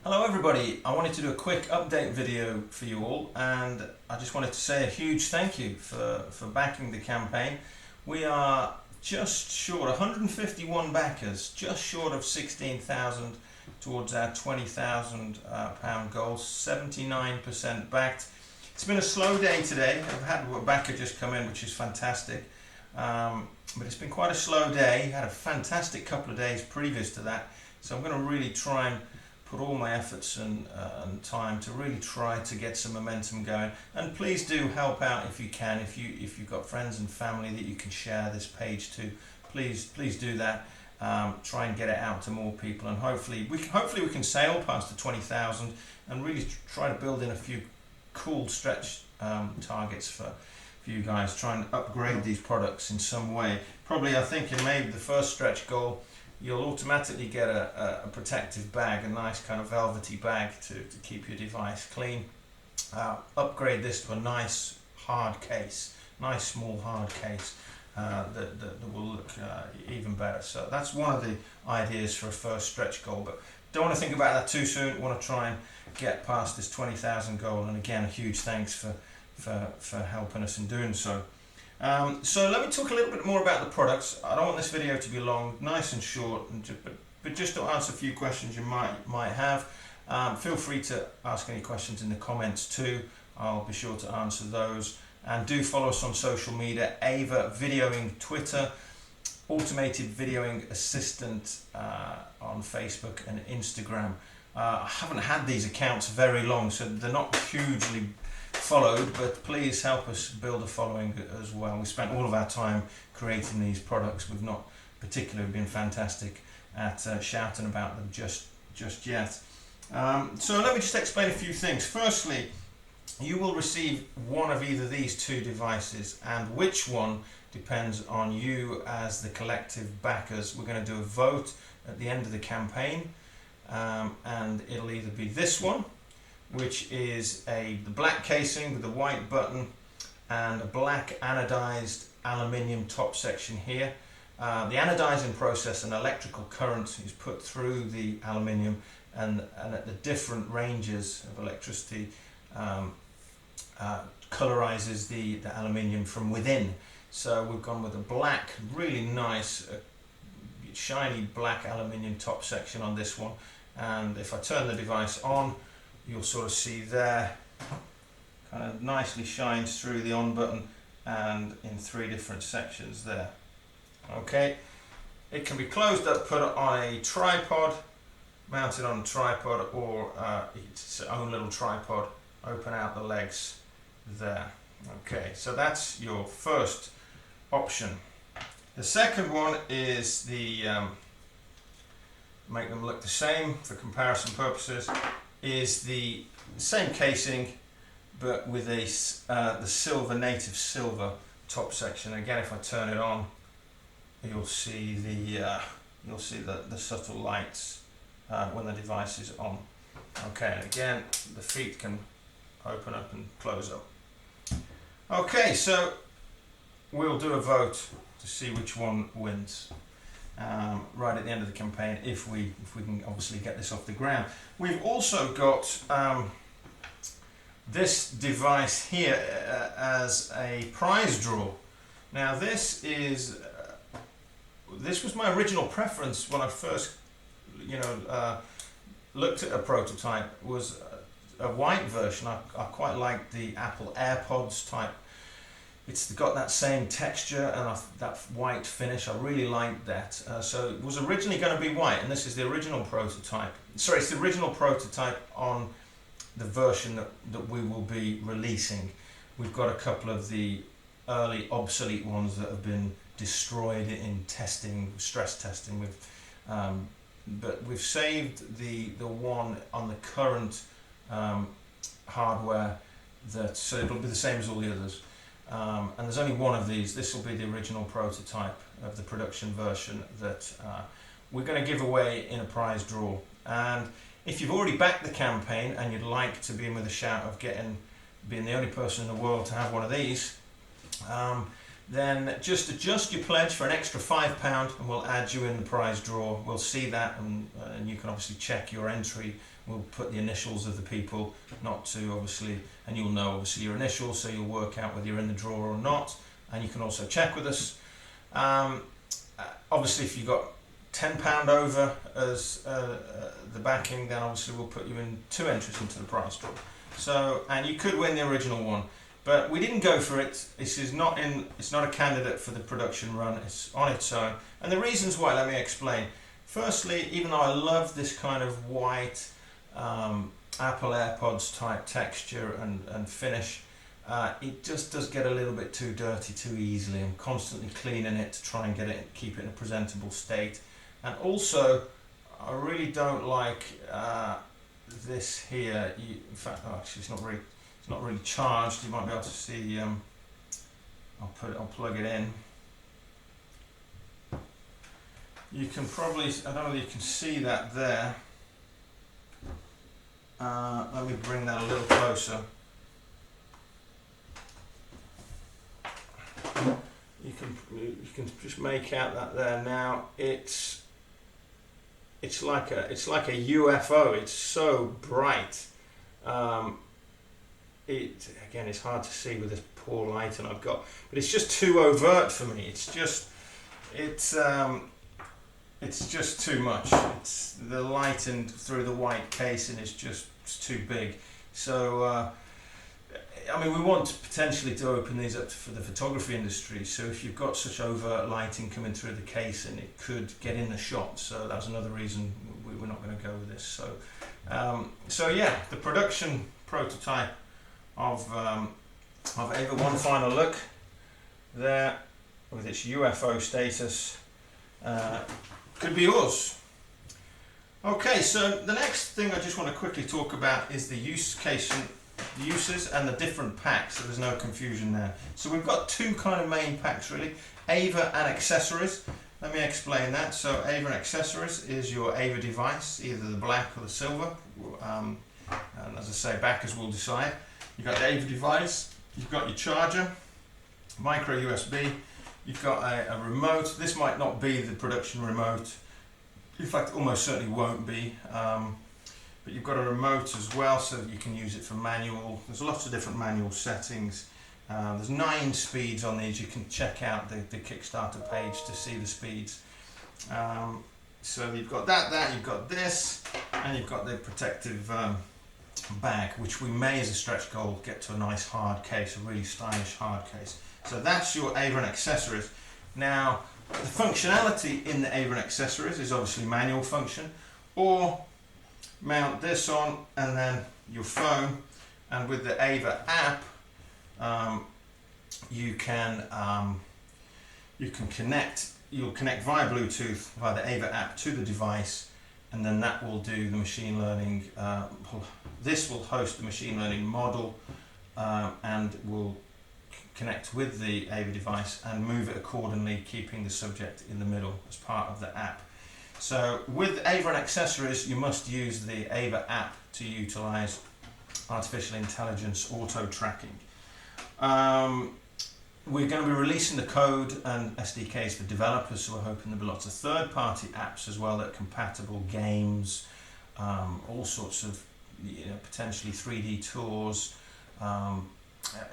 Hello everybody, I wanted to do a quick update video for you all, and I just wanted to say a huge thank you for backing the campaign. We are just short, 151 backers, just short of 16,000 towards our £20,000 goal, 79% backed. It's been a slow day today. I've had a backer just come in, which is fantastic, but it's been quite a slow day. Had a fantastic couple of days previous to that, so I'm going to really try and put all my efforts and time to really try to get some momentum going. And please do help out if you can. If you've got friends and family that you can share this page to, please do that. Try and get it out to more people, and hopefully we can sail past the 20,000 and really try to build in a few cool stretch targets for you guys. Try and upgrade these products in some way. Probably, I think, in maybe the first stretch goal, you'll automatically get a protective bag, a nice kind of velvety bag to keep your device clean. Upgrade this to a nice hard case, nice small hard case that will look even better. So that's one of the ideas for a first stretch goal, but don't want to think about that too soon. Want to try and get past this 20,000 goal, and again, a huge thanks for helping us in doing so. So let me talk a little bit more about the products. I don't want this video to be long, nice and short, but just to answer a few questions you might have. Feel free to ask any questions in the comments too. I'll be sure to answer those. And do follow us on social media: AVA Videoing Twitter, Automated Videoing Assistant on Facebook and Instagram. I haven't had these accounts very long, so they're not hugely followed, but please help us build a following as well. We spent all of our time creating these products. We've not particularly been fantastic at shouting about them just yet. So let me just explain a few things. Firstly, you will receive one of either these two devices, and which one depends on you as the collective backers. We're going to do a vote at the end of the campaign, and it'll either be this one, which is the black casing with a white button and a black anodized aluminium top section here. The anodizing process, an electrical current is put through the aluminium, and at the different ranges of electricity colorizes the aluminium from within. So we've gone with a black, really nice, shiny black aluminium top section on this one. And if I turn the device on, you'll sort of see there, kind of nicely shines through the on button and in three different sections there. Okay, it can be closed up, put on a tripod, mounted on a tripod, or its own little tripod. Open out the legs there. Okay, so that's your first option. The second one is the make them look the same for comparison purposes, is the same casing but with the native silver top section. Again, if I turn it on, you'll see the subtle lights when the device is on. Okay, and again, the feet can open up and close up. Okay, so we'll do a vote to see which one wins right at the end of the campaign, if we can obviously get this off the ground. We've also got this device here as a prize draw. Now this was my original preference when I first looked at a prototype, was a white version. I quite liked the Apple AirPods type. It's got that same texture and that white finish. I really liked that. So it was originally going to be white, and this is the original prototype. Sorry, it's the original prototype on the version that we will be releasing. We've got a couple of the early obsolete ones that have been destroyed in testing, stress testing. But we've saved the one on the current hardware, so it'll be the same as all the others. And there's only one of these. This will be the original prototype of the production version that we're going to give away in a prize draw. And if you've already backed the campaign and you'd like to be in with a shout of being the only person in the world to have one of these, then just adjust your pledge for an extra £5 and we'll add you in the prize draw. We'll see that, and you can obviously check your entry. We'll put the initials of the people, not to obviously, and you'll know obviously your initials, so you'll work out whether you're in the draw or not, and you can also check with us. Obviously if you've got £10 over as the backing, then obviously we'll put you in 2 entries into the prize draw. So, and you could win the original one, but we didn't go for it. This is not in. It's not a candidate for the production run. It's on its own, and the reasons why. Let me explain. Firstly, even though I love this kind of white Apple AirPods type texture and finish, it just does get a little bit too dirty too easily. I'm constantly cleaning it to try and keep it in a presentable state, and also I really don't like this here. In fact, actually, it's not really charged. You might be able to see. I'll plug it in. You can probably. I don't know whether you can see that there. Let me bring that a little closer. You can just make out that there now. It's like a UFO. It's so bright. It's hard to see with this poor lighting I've got, but it's just too overt for me. It's just too much. It's the lighting through the white casing is just too big. So I mean, we want potentially to open these up for the photography industry. So if you've got such overt lighting coming through the casing, it could get in the shot. So that's another reason we're not going to go with this. So yeah, the production prototype of AVA, one final look there with its UFO status, could be yours. Okay, so the next thing I just want to quickly talk about is the uses and the different packs, so there's no confusion there. So we've got 2 kind of main packs really, AVA and accessories. Let me explain that. So AVA and accessories is your AVA device, either the black or the silver, and as I say, backers will decide. You've got the AVA device, you've got your charger, micro USB, you've got a remote. This might not be the production remote, in fact almost certainly won't be, but you've got a remote as well, so that you can use it for manual. There's lots of different manual settings. There's 9 speeds on these. You can check out the Kickstarter page to see the speeds. So you've got that, you've got this, and you've got the protective bag, which we may, as a stretch goal, get to a nice hard case, a really stylish hard case. So that's your AVA and accessories. Now, the functionality in the AVA and accessories is obviously manual function, or mount this on and then your phone, and with the AVA app, you can connect. You'll connect via Bluetooth via the AVA app to the device, and then that will do the machine learning. This will host the machine learning model and will connect with the AVA device and move it accordingly, keeping the subject in the middle as part of the app. So with AVA and accessories, you must use the AVA app to utilize artificial intelligence auto tracking. We're going to be releasing the code and SDKs for developers, so we're hoping there'll be lots of third-party apps as well that are compatible, games, all sorts of potentially 3D tours.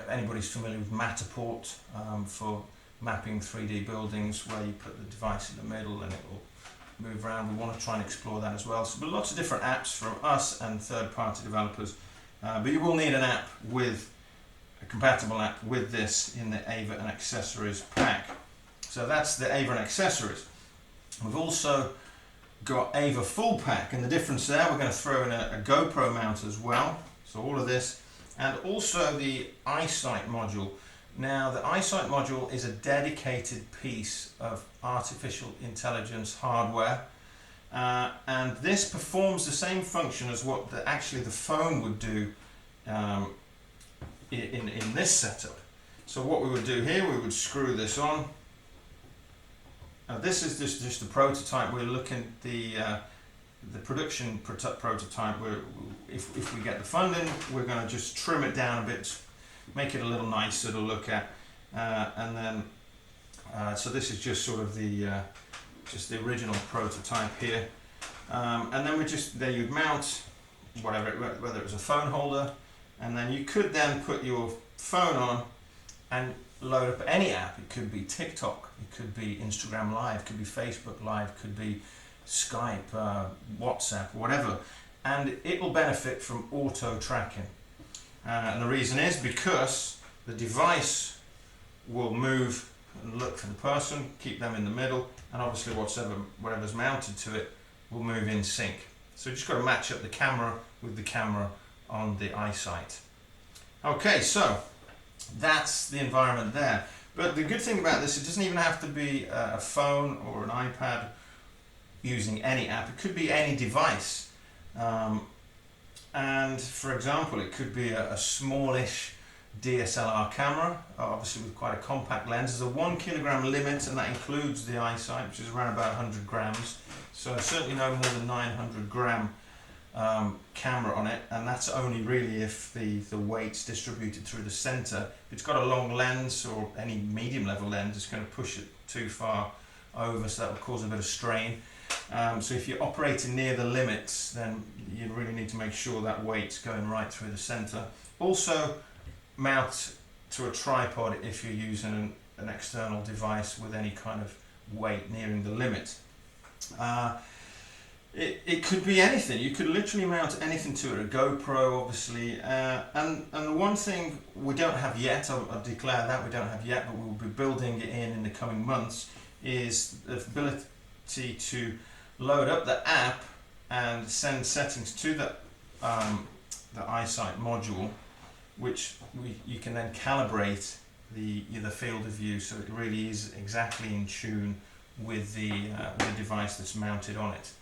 Anybody's familiar with Matterport for mapping 3D buildings, where you put the device in the middle and it will move around. We want to try and explore that as well. So there are lots of different apps from us and third-party developers, but you will need an app with a compatible app with this in the AVA and accessories pack. So that's the AVA and accessories. We've also got AVA full pack, and the difference there, we're going to throw in a GoPro mount as well. So all of this, and also the EyeSight module. Now the EyeSight module is a dedicated piece of artificial intelligence hardware, and this performs the same function as what actually the phone would do in this setup. So what we would do here, we would screw this on. Now this is just the prototype. We're looking at the production prototype. If we get the funding, we're going to just trim it down a bit, make it a little nicer to look at, and then So this is just sort of the original prototype here, and then there you'd mount whether it was a phone holder, and then you could then put your phone on and load up any app. It could be TikTok, it could be Instagram Live, it could be Facebook Live, it could be Skype, WhatsApp, whatever, and it will benefit from auto tracking. And the reason is because the device will move and look for the person, keep them in the middle, and obviously whatever's mounted to it will move in sync. So you just got to match up the camera with the camera on the iSight. Okay, so that's the environment there. But the good thing about this, it doesn't even have to be a phone or an iPad using any app. It could be any device. And for example, it could be a smallish DSLR camera, obviously with quite a compact lens. There's a 1 kilogram limit, and that includes the iSight, which is around about 100 grams. So certainly no more than 900 gram camera on it, and that's only really if the weight's distributed through the center. If it's got a long lens or any medium level lens, it's going to push it too far over, so that will cause a bit of strain. So if you're operating near the limits, then you really need to make sure that weight's going right through the center. Also, mount to a tripod if you're using an external device with any kind of weight nearing the limit. It could be anything. You could literally mount anything to it, a GoPro obviously, and the one thing we don't have yet, I'll declare that we don't have yet, but we'll be building it in the coming months, is the ability to load up the app and send settings to the iSight module, which you can then calibrate the field of view so it really is exactly in tune with the device that's mounted on it.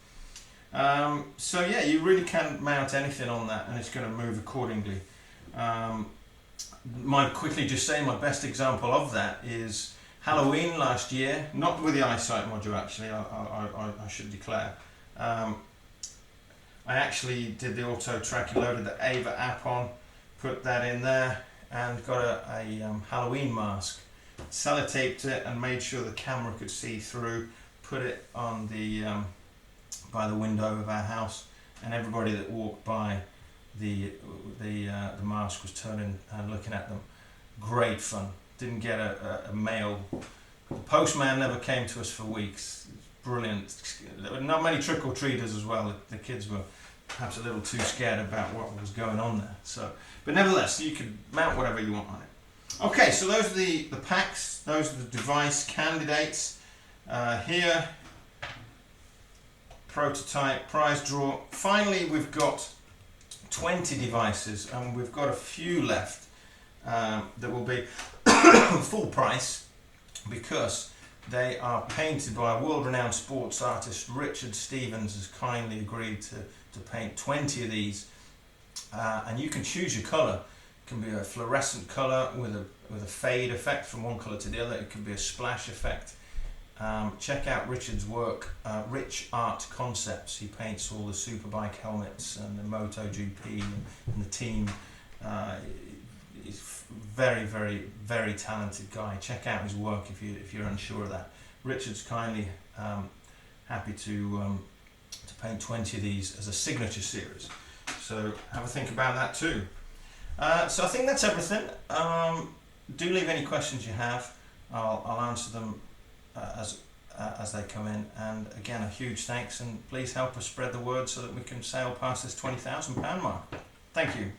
So yeah, you really can mount anything on that and it's going to move accordingly. Might quickly just say my best example of that is Halloween last year, not with the iSight module actually, I should declare. I actually did the auto tracking, loaded the AVA app on, put that in there, and got a Halloween mask, sellotaped it and made sure the camera could see through, put it on the by the window of our house, and everybody that walked by the mask was turning and looking at them. Great fun. Didn't get a mail. The postman never came to us for weeks. Brilliant. There were not many trick-or-treaters as well. The kids were perhaps a little too scared about what was going on there. So, but nevertheless, you could mount whatever you want on it. Okay, so those are the packs. Those are the device candidates. Here, prototype, prize draw. Finally, we've got 20 devices, and we've got a few left that will be full price because they are painted by a world-renowned sports artist. Richard Stevens has kindly agreed to paint 20 of these, and you can choose your colour. It can be a fluorescent colour with a fade effect from one colour to the other. It could be a splash effect. Check out Richard's work, Rich Art Concepts. He paints all the superbike helmets and the MotoGP and the team. He's very, very, very talented guy. Check out his work if you're unsure of that. Richard's kindly happy to paint 20 of these as a signature series. So have a think about that too. So I think that's everything. Do leave any questions you have. I'll answer them as they come in. And again, a huge thanks, and please help us spread the word so that we can sail past this £20,000 mark. Thank you.